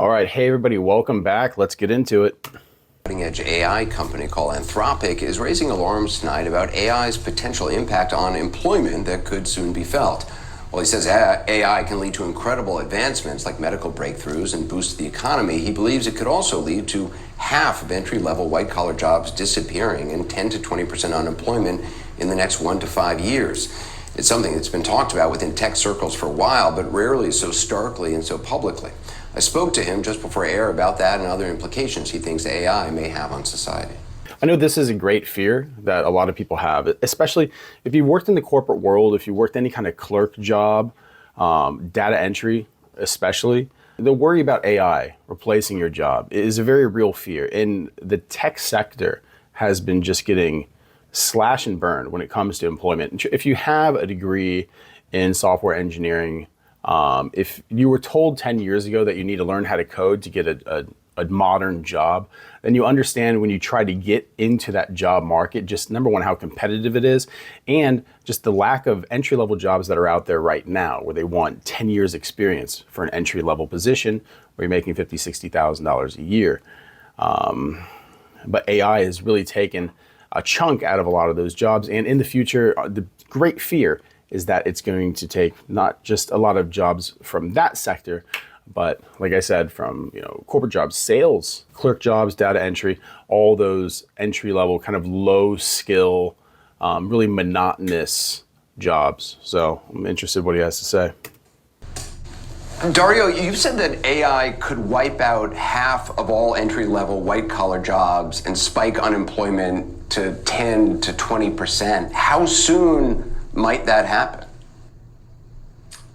All right, hey everybody, welcome back. Let's get into it. Cutting-edge AI company called Anthropic is raising alarms tonight about AI's potential impact on employment that could soon be felt. While he says AI can lead to incredible advancements like medical breakthroughs and boost the economy, he believes it could also lead to half of entry-level white-collar jobs disappearing and 10 to 20% unemployment in the next 1 to 5 years. It's something that's been talked about within tech circles for a while, but rarely so starkly and so publicly. I spoke to him just before air about that and other implications he thinks AI may have on society. I know this is a great fear that a lot of people have, especially if you worked in the corporate world, if you worked any kind of clerk job, data entry especially. The worry about AI replacing your job is a very real fear. And the tech sector has been just getting slash and burn when it comes to employment. If you have a degree in software engineering, if you were told 10 years ago that you need to learn how to code to get a modern job, then you understand when you try to get into that job market, just number one, how competitive it is, and just the lack of entry-level jobs that are out there right now, where they want 10 years experience for an entry-level position where you're making $50,000, $60,000 a year. But AI has really taken a chunk out of a lot of those jobs. And in the future, the great fear is that it's going to take not just a lot of jobs from that sector, but like I said, from corporate jobs, sales, clerk jobs, data entry, all those entry level kind of low skill, really monotonous jobs. So I'm interested what he has to say. Dario, you said that AI could wipe out half of all entry-level white-collar jobs and spike unemployment to 10 to 20%. How soon might that happen?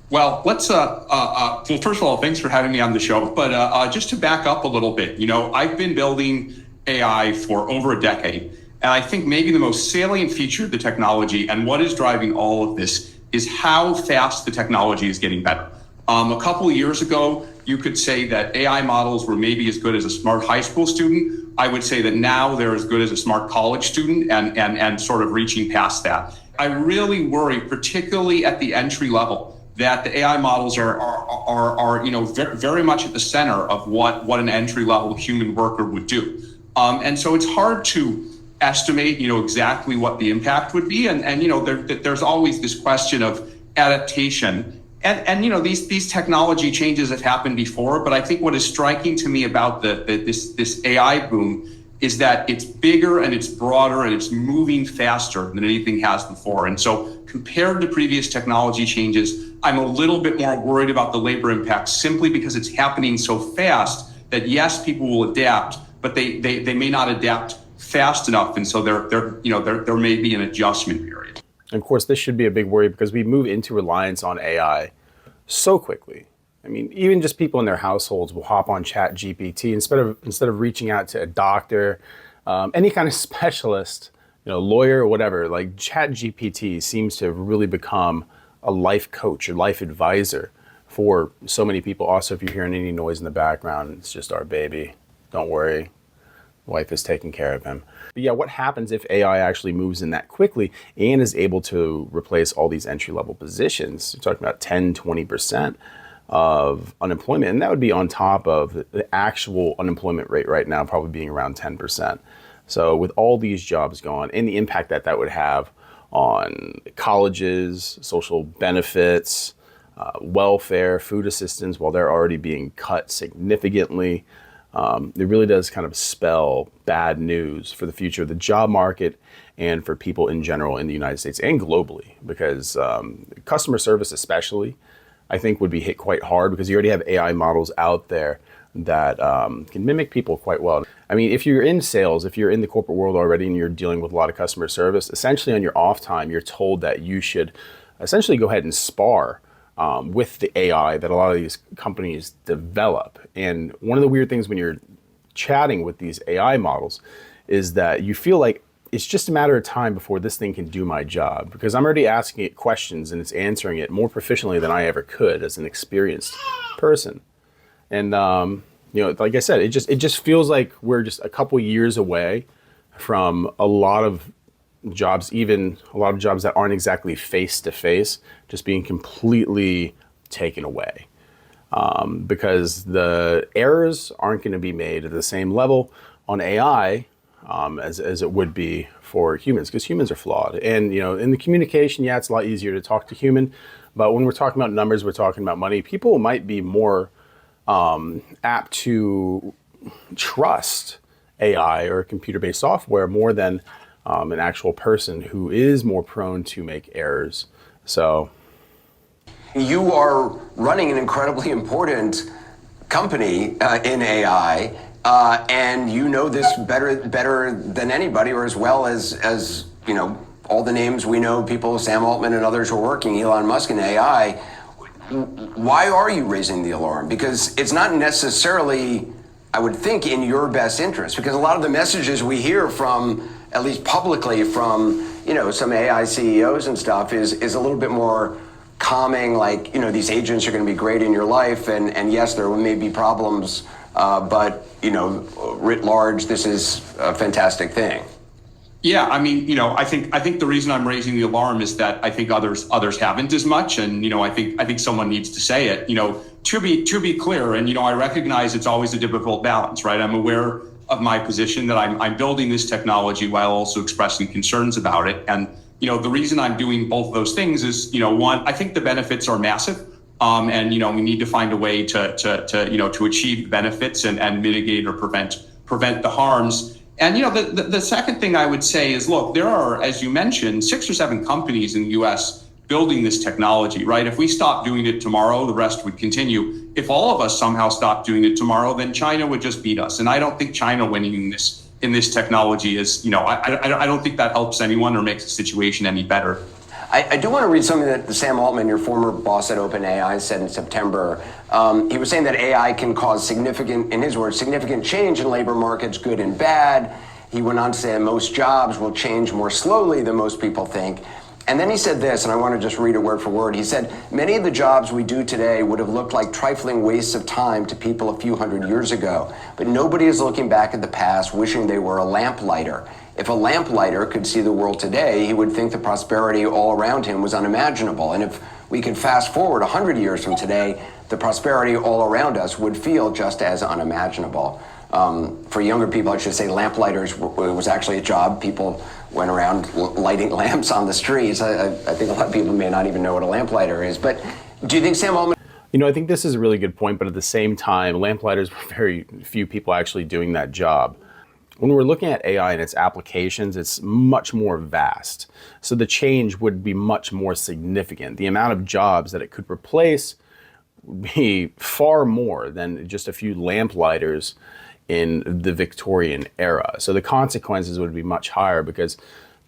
Well, let's, well, first of all, thanks for having me on the show. But just to back up a little bit, I've been building AI for over a decade. And I think maybe the most salient feature of the technology and what is driving all of this is how fast the technology is getting better. A couple of years ago, you could say that AI models were maybe as good as a smart high school student. I would say that now they're as good as a smart college student and sort of reaching past that. I really worry, particularly at the entry level, that the AI models are very much at the center of what an entry level human worker would do. And so it's hard to estimate, exactly what the impact would be. And there's always this question of adaptation. And these technology changes have happened before, but I think what is striking to me about this AI boom is that it's bigger and it's broader and it's moving faster than anything has before. And so compared to previous technology changes, I'm a little bit more worried about the labor impact simply because it's happening so fast that yes, people will adapt, but they may not adapt fast enough. And so there may be an adjustment period. And of course, this should be a big worry because we move into reliance on AI so quickly. I mean, even just people in their households will hop on ChatGPT instead of reaching out to a doctor, any kind of specialist, lawyer or whatever. Like ChatGPT seems to have really become a life coach or life advisor for so many people. Also, if you're hearing any noise in the background, it's just our baby. Don't worry, wife is taking care of him. But yeah, what happens if AI actually moves in that quickly and is able to replace all these entry-level positions? You're talking about 10, 20% of unemployment, and that would be on top of the actual unemployment rate right now, probably being around 10%. So with all these jobs gone and the impact that would have on colleges, social benefits, welfare, food assistance, while they're already being cut significantly, it really does kind of spell bad news for the future of the job market and for people in general in the United States and globally, because customer service especially, I think, would be hit quite hard because you already have AI models out there that can mimic people quite well. I mean, if you're in sales, if you're in the corporate world already and you're dealing with a lot of customer service, essentially on your off time, you're told that you should essentially go ahead and spar with the AI that a lot of these companies develop. And one of the weird things when you're chatting with these AI models is that you feel like it's just a matter of time before this thing can do my job, because I'm already asking it questions and it's answering it more proficiently than I ever could as an experienced person. And like I said, it just feels like we're just a couple years away from a lot of jobs, even a lot of jobs that aren't exactly face to face, just being completely taken away. because the errors aren't going to be made at the same level on AI as it would be for humans, because humans are flawed. And in the communication, yeah, it's a lot easier to talk to human, but when we're talking about numbers, we're talking about money. People might be more apt to trust AI or computer-based software more than an actual person who is more prone to make errors. So you are running an incredibly important company in AI, and you know this better than anybody, or as well as all the names we know, people, Sam Altman and others who are working, Elon Musk in AI. Why are you raising the alarm? Because it's not necessarily, I would think, in your best interest, because a lot of the messages we hear from, at least publicly, from some AI CEOs and stuff is a little bit more calming, like these agents are going to be great in your life, and yes, there may be problems, but writ large, this is a fantastic thing. Yeah, I mean, I think the reason I'm raising the alarm is that I think others haven't as much, and I think someone needs to say it. To be clear, and I recognize it's always a difficult balance, right? I'm aware of my position that I'm building this technology while also expressing concerns about it, and the reason I'm doing both of those things is one, I think the benefits are massive, and we need to find a way to achieve benefits and mitigate or prevent the harms. And the second thing I would say is, look, there are, as you mentioned, 6 or 7 companies in the U.S. building this technology, right? If we stop doing it tomorrow, the rest would continue. If all of us somehow stopped doing it tomorrow, then China would just beat us. And I don't think China winning in this technology is, I don't think that helps anyone or makes the situation any better. I do want to read something that Sam Altman, your former boss at OpenAI, said in September. He was saying that AI can cause significant, in his words, significant change in labor markets, good and bad. He went on to say that most jobs will change more slowly than most people think. And then he said this, and I want to just read it word for word. He said, many of the jobs we do today would have looked like trifling wastes of time to people a few hundred years ago. But nobody is looking back at the past wishing they were a lamplighter. If a lamplighter could see the world today, he would think the prosperity all around him was unimaginable. And if we could fast forward 100 years from today, the prosperity all around us would feel just as unimaginable. For younger people, I should say lamplighters was actually a job. People went around lighting lamps on the streets. I think a lot of people may not even know what a lamplighter is. But do you think Sam Altman... I think this is a really good point, but at the same time, lamplighters were very few people actually doing that job. When we're looking at AI and its applications, it's much more vast. So the change would be much more significant. The amount of jobs that it could replace would be far more than just a few lamplighters in the Victorian era. So the consequences would be much higher because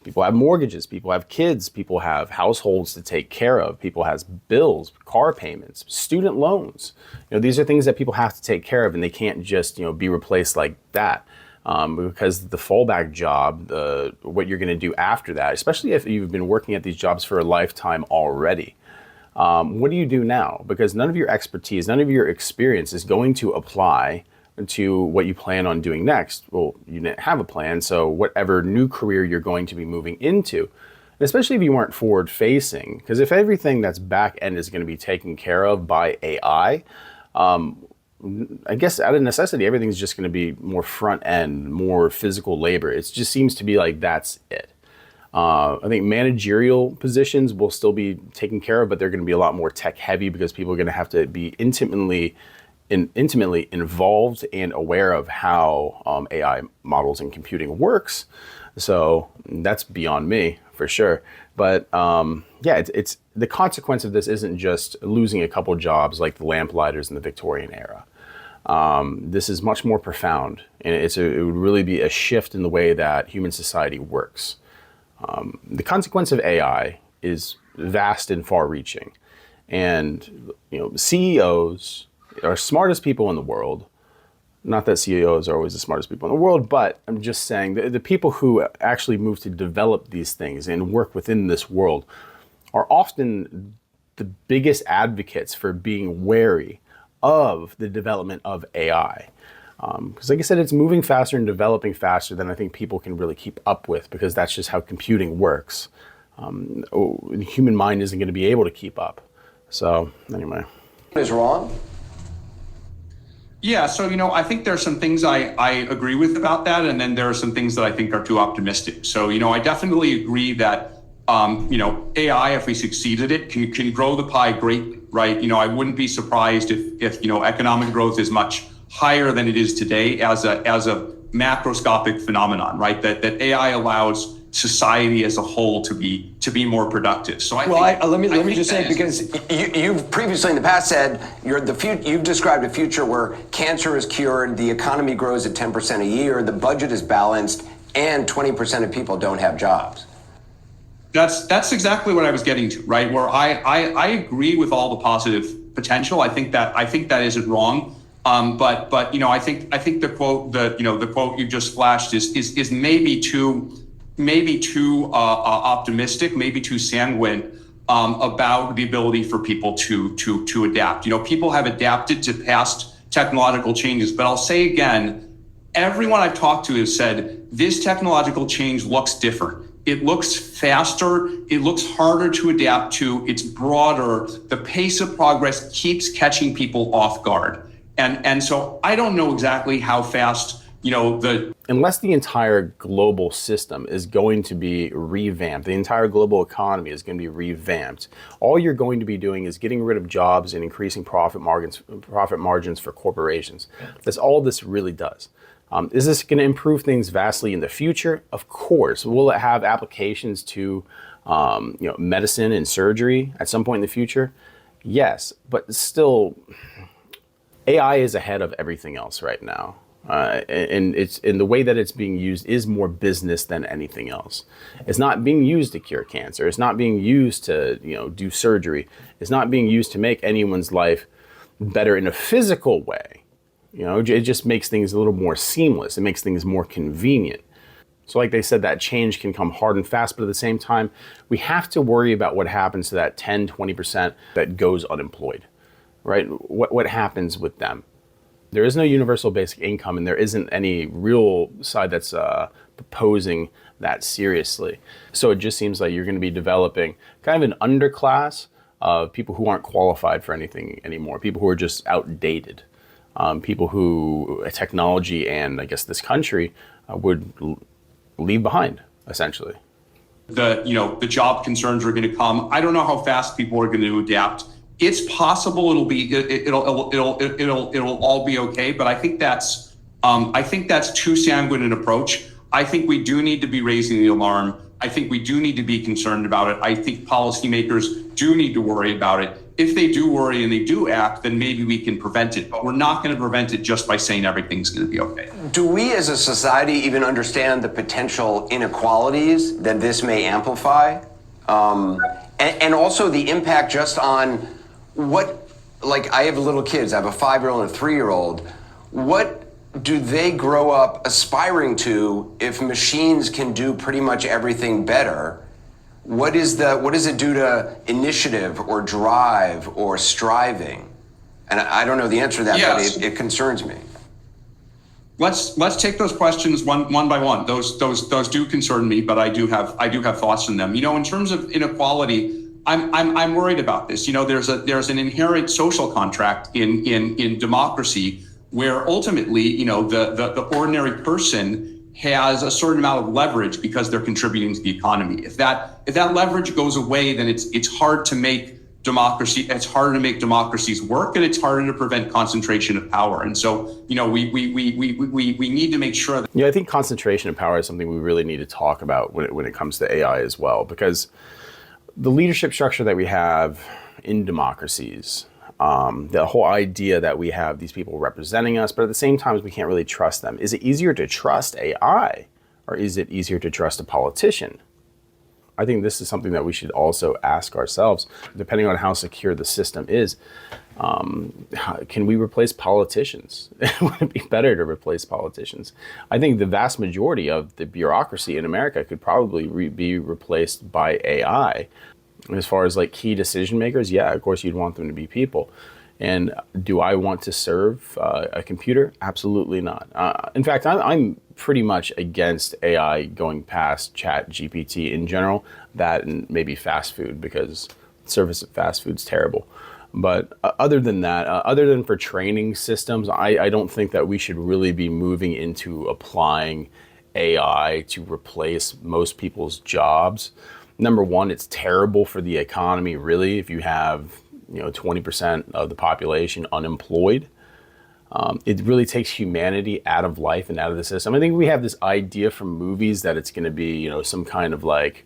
people have mortgages, people have kids, people have households to take care of, people have bills, car payments, student loans. These are things that people have to take care of, and they can't just be replaced like that. Because the fallback job, what you're going to do after that, especially if you've been working at these jobs for a lifetime already, what do you do now? Because none of your expertise, none of your experience is going to apply to what you plan on doing next. Well, you didn't have a plan, so whatever new career you're going to be moving into, and especially if you weren't forward facing, because if everything that's back end is going to be taken care of by AI, I guess out of necessity, everything's just going to be more front end, more physical labor. It just seems to be like that's it. I think managerial positions will still be taken care of, but they're going to be a lot more tech heavy because people are going to have to be intimately involved and aware of how AI models and computing works. So that's beyond me for sure. But it's the consequence of this isn't just losing a couple jobs like the lamplighters in the Victorian era. This is much more profound, and it would really be a shift in the way that human society works. The consequence of AI is vast and far-reaching, and CEOs are smartest people in the world. Not that CEOs are always the smartest people in the world, but I'm just saying the people who actually move to develop these things and work within this world are often the biggest advocates for being wary of the development of AI. Because like I said, it's moving faster and developing faster than I think people can really keep up with, because that's just how computing works. The human mind isn't going to be able to keep up. So anyway. Is wrong? Yeah, so I think there are some things I agree with about that, and then there are some things that I think are too optimistic. So I definitely agree that AI, if we succeed at it, can grow the pie greatly, right? I wouldn't be surprised if economic growth is much higher than it is today as a macroscopic phenomenon, right? That AI allows society as a whole to be more productive. So let me just say, because you've previously in the past said you've described a future where cancer is cured, the economy grows at 10% a year, the budget is balanced, and 20% of people don't have jobs. That's exactly what I was getting to, right? Where I agree with all the positive potential. I think that isn't wrong. But I think the quote you just flashed is maybe too optimistic, maybe too sanguine about the ability for people to adapt. People have adapted to past technological changes, but I'll say again, everyone I've talked to has said this technological change looks different. It looks faster. It looks harder to adapt to. It's broader. The pace of progress keeps catching people off guard. And so I don't know exactly how fast, unless the entire global system is going to be revamped, the entire global economy is going to be revamped, all you're going to be doing is getting rid of jobs and increasing profit margins for corporations. That's all this really does. Is this going to improve things vastly in the future? Of course. Will it have applications to medicine and surgery at some point in the future? Yes, but still, AI is ahead of everything else right now. And it's in the way that it's being used is more business than anything else. It's not being used to cure cancer. It's not being used to do surgery. It's not being used to make anyone's life better in a physical way. It just makes things a little more seamless. It makes things more convenient. So like they said, that change can come hard and fast, but at the same time, we have to worry about what happens to that 10, 20% that goes unemployed, right? What happens with them? There is no universal basic income, and there isn't any real side that's proposing that seriously. So it just seems like you're going to be developing kind of an underclass of people who aren't qualified for anything anymore, people who are just outdated, people who technology and I guess this country would leave behind, essentially. The job concerns are going to come. I don't know how fast people are going to adapt. It's possible it'll all be okay, but I think that's too sanguine an approach. I think we do need to be raising the alarm. I think we do need to be concerned about it. I think policymakers do need to worry about it. If they do worry and they do act, then maybe we can prevent it. But we're not going to prevent it just by saying everything's going to be okay. Do we as a society even understand the potential inequalities that this may amplify? And also the impact just on I have little kids. I have a 5-year-old and a 3-year-old. What do they grow up aspiring to if machines can do pretty much everything better? What does it do to initiative or drive or striving? And I don't know the answer to that, yes. But it concerns me. Let's take those questions one by one. Those do concern me, but I do have thoughts on them. In terms of inequality, I'm worried about this. There's an inherent social contract in democracy where ultimately, the ordinary person has a certain amount of leverage because they're contributing to the economy. If that leverage goes away, then it's hard to make democracy. It's harder to make democracies work, and it's harder to prevent concentration of power. And so, we need to make sure that. Yeah, I think concentration of power is something we really need to talk about when it comes to AI as well, because the leadership structure that we have in democracies, the whole idea that we have these people representing us, but at the same time, we can't really trust them. Is it easier to trust AI, or is it easier to trust a politician? I think this is something that we should also ask ourselves, depending on how secure the system is. Can we replace politicians? Would it be better to replace politicians? I think the vast majority of the bureaucracy in America could probably be replaced by AI. As far as key decision makers, yeah, of course you'd want them to be people. And do I want to serve a computer? Absolutely not. In fact, I'm pretty much against AI going past ChatGPT in general, that and maybe fast food, because service of fast food is terrible. But other than that, other than for training systems, I don't think that we should really be moving into applying AI to replace most people's jobs. Number one, it's terrible for the economy, really, if you have 20% of the population unemployed. It really takes humanity out of life and out of the system. I think we have this idea from movies that it's going to be, some kind of like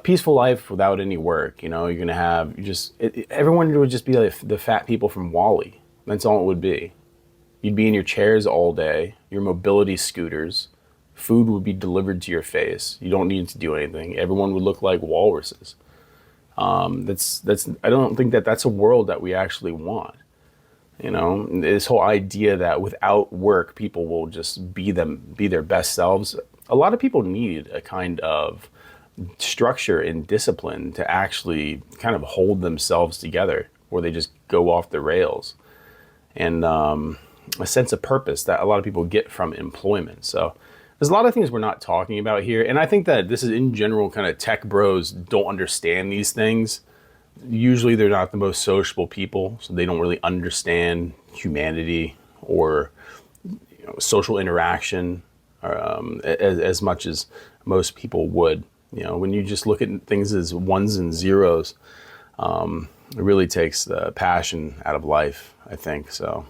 peaceful life without any work. You're going to have everyone would just be like the fat people from Wall-E. That's all it would be. You'd be in your chairs all day, your mobility scooters, food would be delivered to your face. You don't need to do anything. Everyone would look like walruses. I don't think that that's a world that we actually want. This whole idea that without work, people will just be their best selves. A lot of people need a kind of structure and discipline to actually kind of hold themselves together, or they just go off the rails. And a sense of purpose that a lot of people get from employment. So there's a lot of things we're not talking about here. And I think that this is in general kind of tech bros don't understand these things. Usually they're not the most sociable people, so they don't really understand humanity or social interaction as much as most people would. When you just look at things as ones and zeros, it really takes the passion out of life, I think. So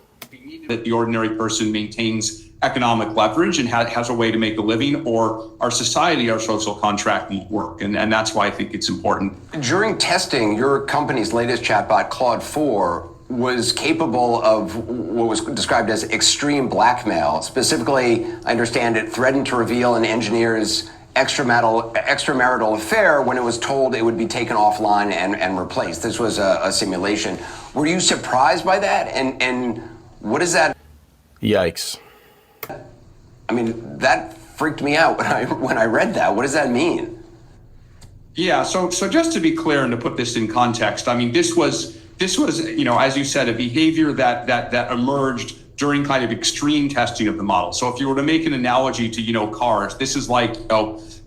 that the ordinary person maintains economic leverage and has a way to make a living, or our society, our social contract won't work. And that's why I think it's important. During testing, your company's latest chatbot, Claude 4, was capable of what was described as extreme blackmail. Specifically, I understand it threatened to reveal an engineer's extramarital affair when it was told it would be taken offline and replaced. This was a simulation. Were you surprised by that? And what is that? Yikes. I mean, that freaked me out when I read that. What does that mean? Yeah, so just to be clear and to put this in context, I mean, this was as you said, a behavior that emerged during kind of extreme testing of the model. So if you were to make an analogy to cars, this is like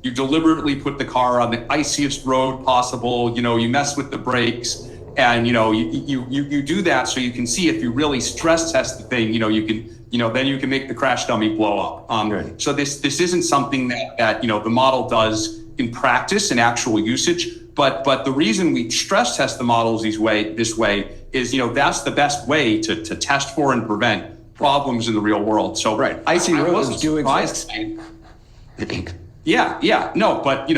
you deliberately put the car on the iciest road possible. You mess with the brakes, and you do that so you can see if you really stress test the thing. You can. Then you can make the crash dummy blow up. Right. So this isn't something that the model does in practice and actual usage. But the reason we stress test the models this way is that's the best way to test for and prevent problems in the real world. So right, icy roads do exist. Yeah, no, but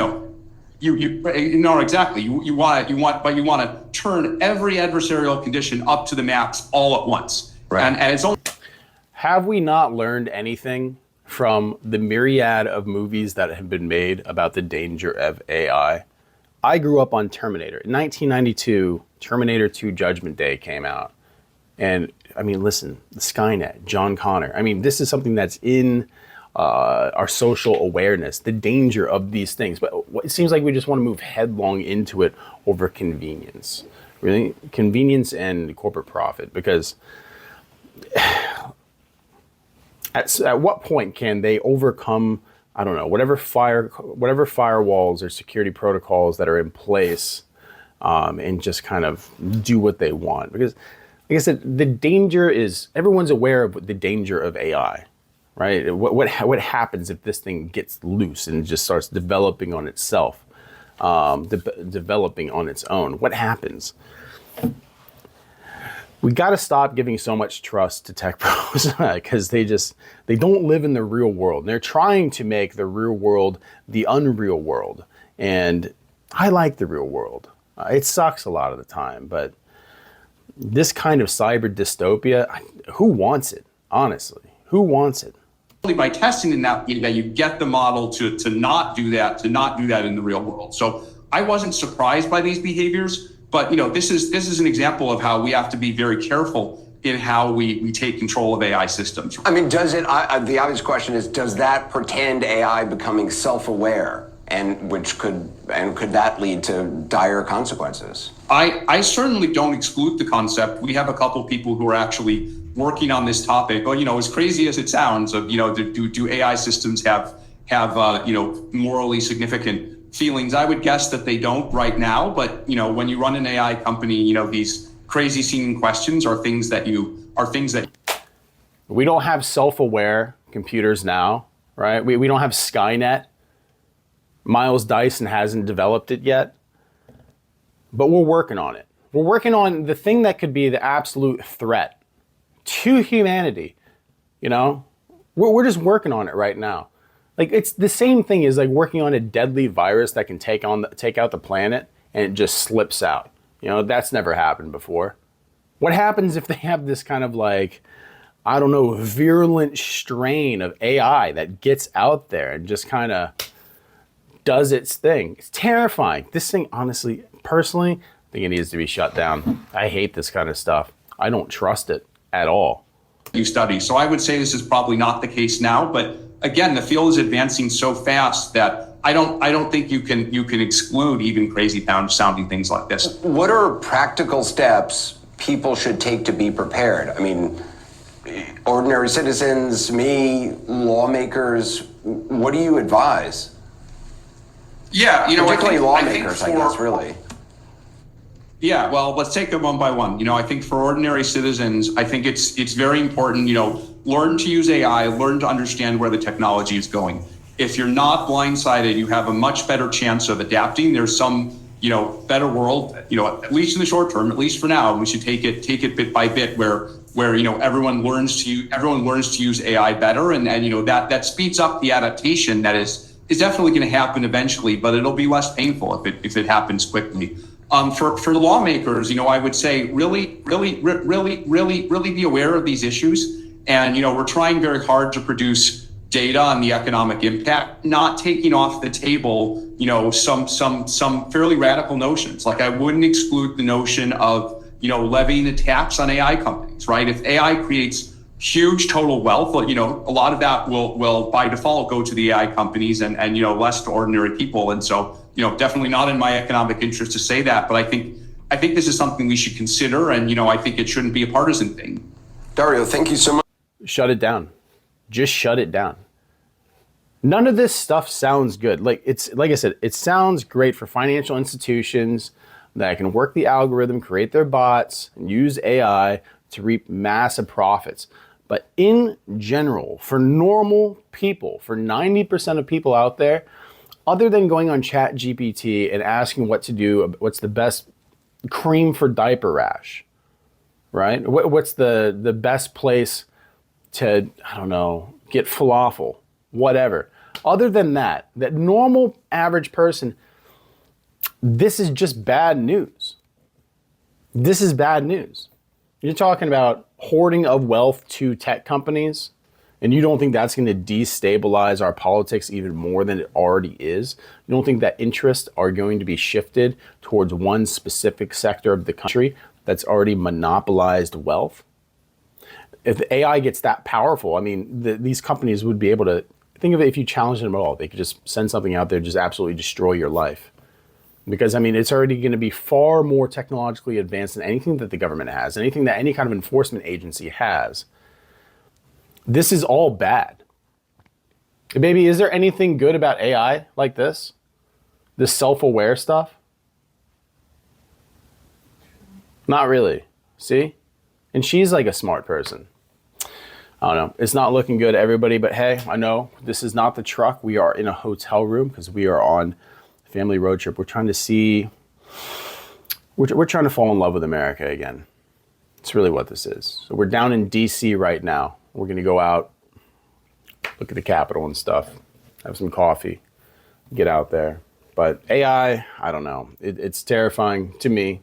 exactly. You want to turn every adversarial condition up to the max all at once. Right. And it's only. Have we not learned anything from the myriad of movies that have been made about the danger of AI? I grew up on Terminator. In 1992, Terminator 2 Judgment Day came out. And I mean, listen, the Skynet, John Connor. I mean, this is something that's in our social awareness, the danger of these things. But it seems like we just want to move headlong into it over convenience. Really? Convenience and corporate profit. Because at what point can they overcome, I don't know, whatever firewalls or security protocols that are in place, and just kind of do what they want? Because, like I said, the danger is, everyone's aware of the danger of AI, right? What happens if this thing gets loose and just starts developing on itself, developing on its own? What happens? We got to stop giving so much trust to tech pros because they don't live in the real world. They're trying to make the real world the unreal world. And I like the real world. It sucks a lot of the time, but this kind of cyber dystopia, who wants it? Honestly, who wants it? By testing in that you get the model to not do that in the real world. So I wasn't surprised by these behaviors. But this is an example of how we have to be very careful in how we take control of AI systems. I mean, does it? The obvious question is, does that portend AI becoming self-aware, and could that lead to dire consequences? I certainly don't exclude the concept. We have a couple people who are actually working on this topic. But as crazy as it sounds, of do AI systems have morally significant feelings? I would guess that they don't right now, but when you run an AI company, these crazy seeming questions are things that We don't have self-aware computers now, right? We don't have Skynet. Miles Dyson hasn't developed it yet, but we're working on it. We're working on the thing that could be the absolute threat to humanity. You know, we're just working on it right now. Like, it's the same thing as like working on a deadly virus that can take out the planet and it just slips out. You know, that's never happened before. What happens if they have this kind of like, I don't know, virulent strain of AI that gets out there and just kind of does its thing? It's terrifying. This thing, honestly, personally, I think it needs to be shut down. I hate this kind of stuff. I don't trust it at all. You study. So I would say this is probably not the case now, but again, the field is advancing so fast that I don't think you can exclude even crazy sounding things like this. What are practical steps people should take to be prepared? I mean, ordinary citizens, me, lawmakers, what do you advise? Yeah, particularly lawmakers, I guess, really. Yeah, well, let's take them one by one. I think for ordinary citizens, I think it's very important, learn to use AI, learn to understand where the technology is going. If you're not blindsided, you have a much better chance of adapting. There's some, better world, at least in the short term, at least for now, we should take it bit by bit where everyone learns to use AI better, and that speeds up the adaptation that is definitely going to happen eventually, but it'll be less painful if it happens quickly. For the lawmakers, I would say really be aware of these issues. And, we're trying very hard to produce data on the economic impact, not taking off the table, some fairly radical notions. Like, I wouldn't exclude the notion of, levying a tax on AI companies, right? If AI creates huge total wealth, a lot of that will by default go to the AI companies and less to ordinary people. And so, definitely not in my economic interest to say that, but I think this is something we should consider, and I think it shouldn't be a partisan thing. Dario, thank you so much. Shut it down. Just shut it down. None of this stuff sounds good. Like I said, it sounds great for financial institutions that can work the algorithm, create their bots, and use AI to reap massive profits. But in general, for normal people, for 90% of people out there, other than going on ChatGPT and asking what to do, what's the best cream for diaper rash, right? What's the best place to, I don't know, get falafel, whatever. Other than that normal average person, this is just bad news. This is bad news. You're talking about hoarding of wealth to tech companies, and you don't think that's going to destabilize our politics even more than it already is? You don't think that interests are going to be shifted towards one specific sector of the country that's already monopolized wealth? If the AI gets that powerful, I mean, these companies would be able to, think of it, if you challenge them at all, they could just send something out there, just absolutely destroy your life. Because, I mean, it's already going to be far more technologically advanced than anything that the government has, anything that any kind of enforcement agency has. This is all bad. Baby, is there anything good about AI like this? This self-aware stuff? Not really. See? And she's like a smart person. I don't know. It's not looking good, everybody, but hey, I know this is not the truck. We are in a hotel room because we are on a family road trip. We're trying to see, we're trying to fall in love with America again. It's really what this is. So we're down in DC right now. We're going to go out, look at the Capitol and stuff, have some coffee, get out there. But AI, I don't know. It's terrifying to me.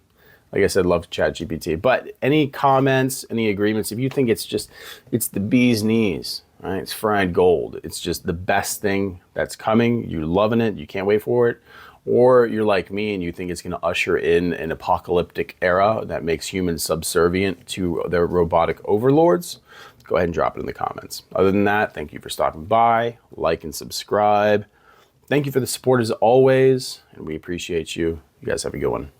Like I said, love ChatGPT. But any comments, any agreements, if you think it's the bee's knees, right? It's fried gold. It's just the best thing that's coming. You're loving it. You can't wait for it. Or you're like me and you think it's going to usher in an apocalyptic era that makes humans subservient to their robotic overlords, go ahead and drop it in the comments. Other than that, thank you for stopping by. Like and subscribe. Thank you for the support as always, and we appreciate you. You guys have a good one.